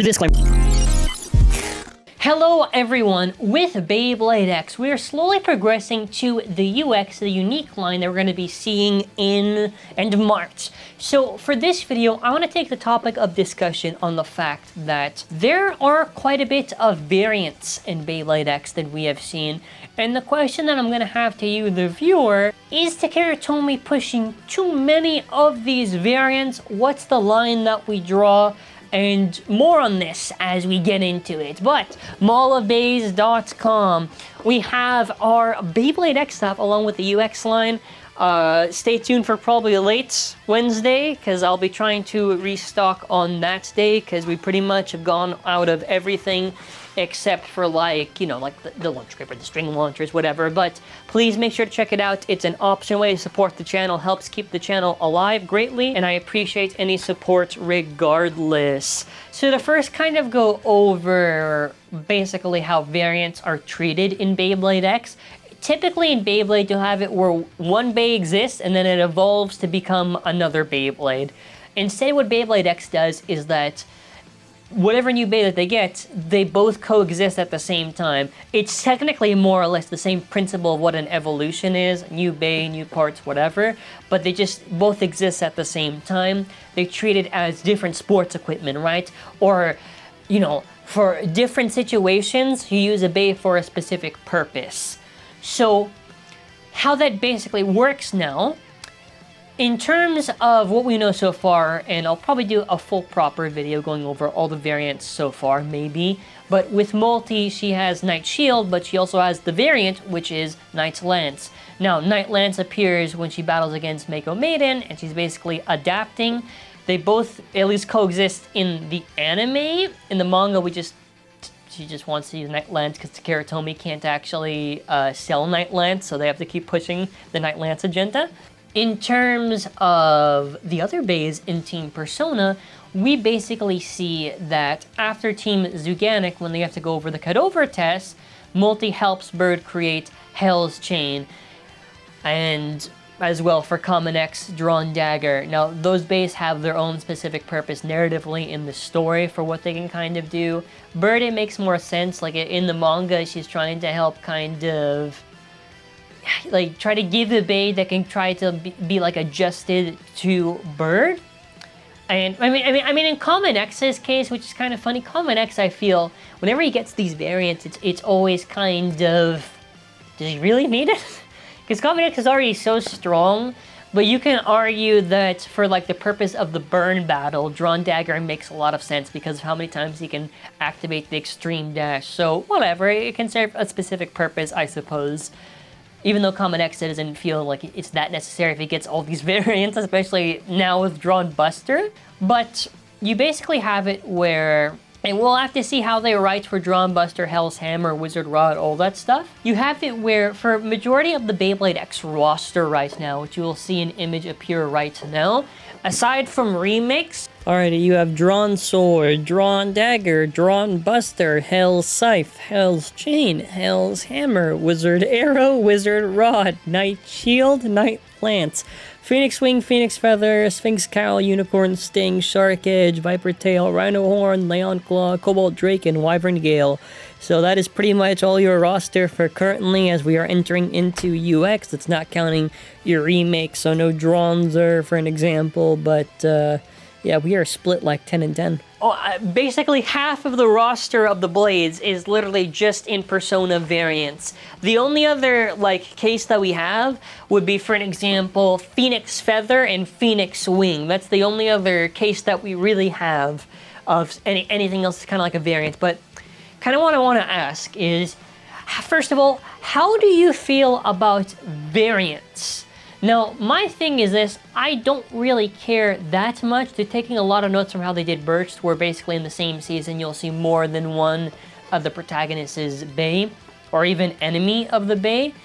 Disclaimer. Hello everyone, with Beyblade X, we are slowly progressing to the UX, the unique line that we're going to be seeing in end March. So for this video, I want to take the topic of discussion on the fact that there are quite a bit of variants in Beyblade X that we have seen, and the question that I'm going to have to you, the viewer, is Takara Tomy pushing too many of these variants? What's the line that we draw? And more on this as we get into it. But mallofbays.com, we have our Beyblade X stuff along with the UX line. Stay tuned for probably a late Wednesday, because I'll be trying to restock on that day, because we pretty much have gone out of everything except for, like, you know, like the launch grip or the string launchers, whatever. But please make sure to check it out. It's an optional way to support the channel, helps keep the channel alive greatly, and I appreciate any support regardless. So to first kind of go over basically how variants are treated in Beyblade X. Typically in Beyblade, you'll have it where one Bey exists and then it evolves to become another Beyblade. Instead, what Beyblade X does is that whatever new Bey that they get, they both coexist at the same time. It's technically more or less the same principle of what an evolution is, new Bey, new parts, whatever, but they just both exist at the same time. They treat it as different sports equipment, right? Or, you know, for different situations, you use a Bey for a specific purpose. So, how that basically works now, in terms of what we know so far, and I'll probably do a full proper video going over all the variants so far, maybe, but with Multi, she has Knight Shield, but she also has the variant, which is Knight's Lance. Now, Knight Lance appears when she battles against Mako Maiden, and she's basically adapting. They both at least coexist in the anime. In the manga, she just wants to use Knight Lance because Takara Tomy can't actually sell Knight Lance, so they have to keep pushing the Knight Lance agenda. In terms of the other Beys in Team Persona, we basically see that after Team Zuganic, when they have to go over the cutover test, Multi helps Bird create Hell's Chain, and as well for Common X, Drawn Dagger. Now, those Beys have their own specific purpose narratively in the story for what they can kind of do. Bird, it makes more sense, like in the manga, she's trying to help kind of like try to give a Bey that can try to be like adjusted to Bird. And I mean in Common X's case, which is kind of funny, Common X, I feel whenever he gets these variants, it's always kind of, does he really need it? Because Common X is already so strong, but you can argue that for like the purpose of the burn battle, Drawn Dagger makes a lot of sense because of how many times he can activate the extreme dash. So whatever, it can serve a specific purpose, I suppose. Even though Common X doesn't feel like it's that necessary if it gets all these variants, especially now with Drawn Buster. But you basically have it where, and we'll have to see how they write for Drawn Buster, Hell's Hammer, Wizard Rod, all that stuff. You have it where, for majority of the Beyblade X roster right now, which you will see an image appear right now, aside from remakes, alrighty, you have Drawn Sword, Drawn Dagger, Drawn Buster, Hell's Scythe, Hell's Chain, Hell's Hammer, Wizard Arrow, Wizard Rod, Knight Shield, Knight Lance, Phoenix Wing, Phoenix Feather, Sphinx Cowl, Unicorn Sting, Shark Edge, Viper Tail, Rhino Horn, Leon Claw, Cobalt Drake, and Wyvern Gale. So that is pretty much all your roster for currently as we are entering into UX. It's not counting your remakes, so no Dronzer for an example, but yeah, we are split like 10 and 10. Basically half of the roster of the Blades is literally just in Persona variants. The only other like case that we have would be, for an example, Phoenix Feather and Phoenix Wing. That's the only other case that we really have of anything else kind of like a variant. But kind of what I want to ask is, first of all, how do you feel about variants? Now, my thing is this, I don't really care that much. They're taking a lot of notes from how they did Burst, where basically in the same season you'll see more than one of the protagonist's Bey, or even enemy of the Bey.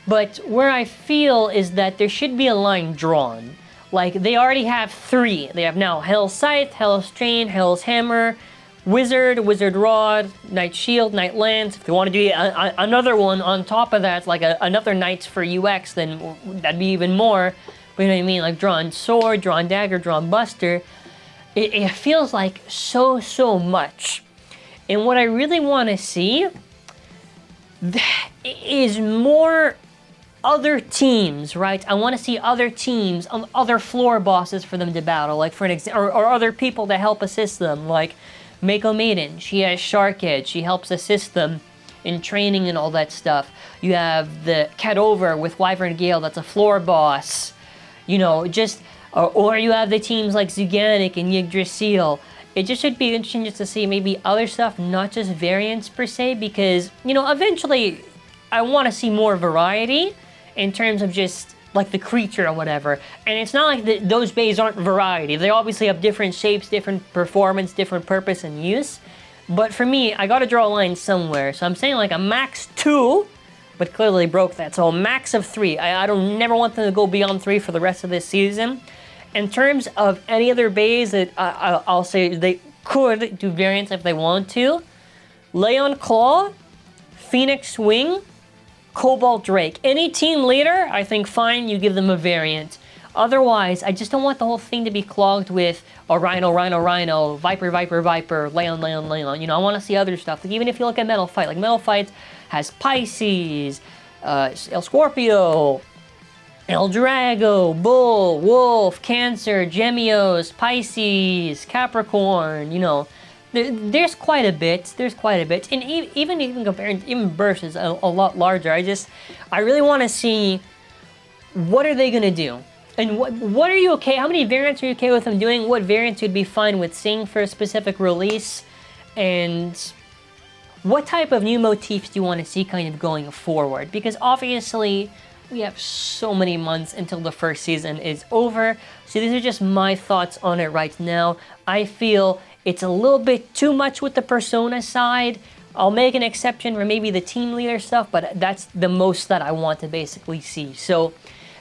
But where I feel is that there should be a line drawn. Like, they already have 3. They have now Hell's Scythe, Hell's Chain, Hell's Hammer, Wizard, Wizard Rod, Knight Shield, Knight Lance. If they want to do another one on top of that, like another Knights for UX, then that'd be even more. But you know what I mean? Like Drawn Sword, Drawn Dagger, Drawn Buster. it feels like so much. And what I really want to see is more other teams, right? I want to see other teams, other floor bosses for them to battle, like for an example, or other people to help assist them, like Mako Maiden. She has Shark Edge. She helps assist them in training and all that stuff. You have the Cat Over with Wyvern Gale, that's a floor boss. You know, just, or you have the teams like Zuganic and Yggdrasil. It just should be interesting just to see maybe other stuff, not just variants per se, because, you know, eventually I want to see more variety in terms of just like the creature or whatever. And it's not like those bays aren't variety. They obviously have different shapes, different performance, different purpose and use. But for me, I gotta draw a line somewhere. So I'm saying like a max 2, but clearly broke that. So a max of 3. I don't never want them to go beyond 3 for the rest of this season. In terms of any other bays that I'll say they could do variants if they want to, Leon Claw, Phoenix Wing, Cobalt Drake. Any team leader, I think fine, you give them a variant. Otherwise, I just don't want the whole thing to be clogged with a Rhino, Viper, Leon. You know, I want to see other stuff. Like even if you look at Metal Fight, like Metal Fight has Pisces, El Scorpio, El Drago, Bull, Wolf, Cancer, Gemios, Pisces, Capricorn, you know. There's quite a bit. And even comparing, even Burst is a lot larger. I really want to see what are they going to do? And what are you okay? How many variants are you okay with them doing? What variants you'd be fine with seeing for a specific release? And what type of new motifs do you want to see kind of going forward? Because obviously, we have so many months until the first season is over. So these are just my thoughts on it right now. I feel it's a little bit too much with the Persona side. I'll make an exception for maybe the team leader stuff, but that's the most that I want to basically see. So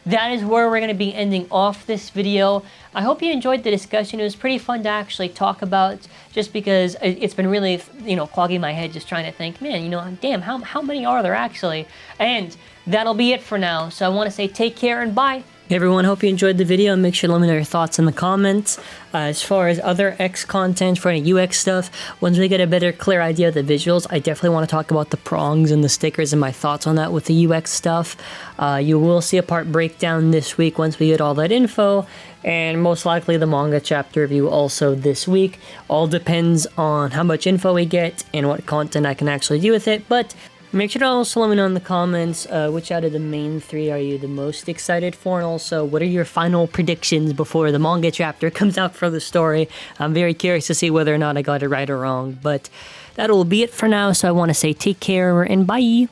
that is where we're going to be ending off this video. I hope you enjoyed the discussion. It was pretty fun to actually talk about, just because it's been really, you know, clogging my head just trying to think, man, you know, damn, how many are there actually? And that'll be it for now. So I want to say take care and bye. Hey everyone, hope you enjoyed the video, and make sure to let me know your thoughts in the comments. As far as other X content for any UX stuff, once we get a better, clear idea of the visuals, I definitely want to talk about the prongs and the stickers and my thoughts on that with the UX stuff. You will see a part breakdown this week once we get all that info, and most likely the manga chapter review also this week. All depends on how much info we get and what content I can actually do with it, but make sure to also let me know in the comments which out of the main 3 are you the most excited for, and also what are your final predictions before the manga chapter comes out for the story. I'm very curious to see whether or not I got it right or wrong, but that'll be it for now, so I want to say take care and bye!